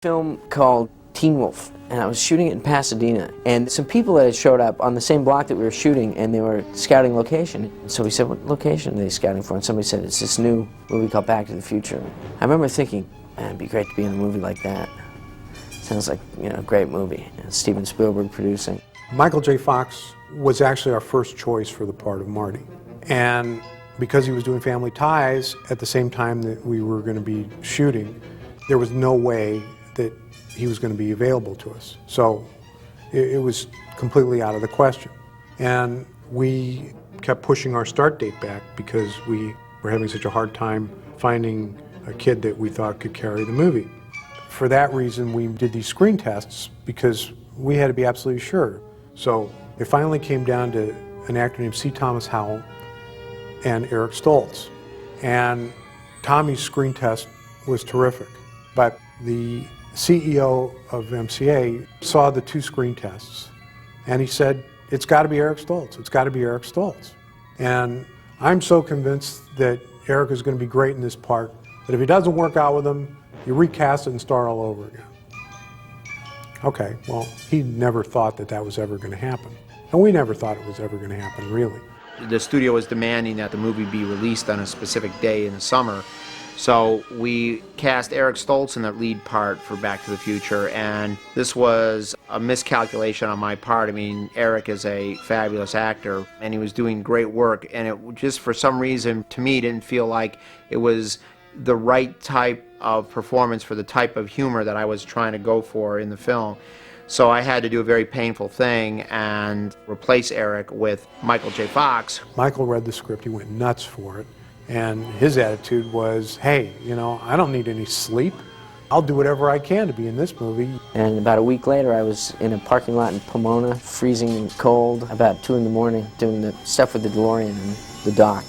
Film called Teen Wolf, and I was shooting it in Pasadena, and some people that had showed up on the same block that we were shooting, and they were scouting location. So we said, what location are they scouting for? And somebody said, it's this new movie called Back to the Future. I remember thinking, man, it'd be great to be in a movie like that. Sounds like, you know, a great movie. And Steven Spielberg producing. Michael J. Fox was actually our first choice for the part of Marty. And because he was doing Family Ties at the same time that we were going to be shooting, there was no way that he was going to be available to us. So it was completely out of the question. And we kept pushing our start date back because we were having such a hard time finding a kid that we thought could carry the movie. For that reason, we did these screen tests because we had to be absolutely sure. So it finally came down to an actor named C. Thomas Howell and Eric Stoltz. And Tommy's screen test was terrific. But the CEO of MCA saw the two screen tests, and he said, it's got to be Eric Stoltz. It's got to be Eric Stoltz. And I'm so convinced that Eric is going to be great in this part that if it doesn't work out with him, you recast it and start all over again. Okay, well, he never thought that that was ever going to happen. And we never thought it was ever going to happen, really. The studio was demanding that the movie be released on a specific day in the summer. So we cast Eric Stoltz in the lead part for Back to the Future, and this was a miscalculation on my part. I mean, Eric is a fabulous actor, and he was doing great work, and it just for some reason, to me, didn't feel like it was the right type of performance for the type of humor that I was trying to go for in the film. So I had to do a very painful thing and replace Eric with Michael J. Fox. Michael read the script, he went nuts for it. And his attitude was, hey, you know, I don't need any sleep. I'll do whatever I can to be in this movie. And about a week later, I was in a parking lot in Pomona, freezing cold, about 2 in the morning, doing the stuff with the DeLorean and the dock.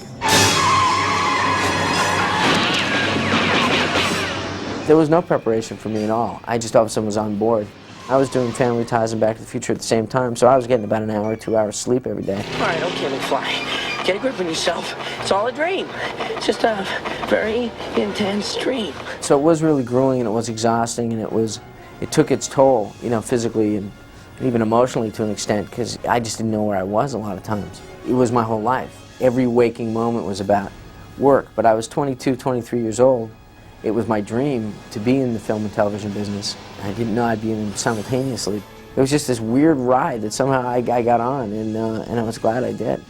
There was no preparation for me at all. I just all of a sudden was on board. I was doing Family Ties and Back to the Future at the same time, so I was getting about an hour, 2 hours sleep every day. All right, okay, McFly. Get a grip on yourself. It's all a dream. It's just a very intense dream. So it was really grueling, and it was exhausting, and it took its toll, you know, physically and even emotionally to an extent, because I just didn't know where I was a lot of times. It was my whole life. Every waking moment was about work, but I was 22, 23 years old. It was my dream to be in the film and television business. I didn't know I'd be in them simultaneously. It was just this weird ride that somehow I got on, and I was glad I did.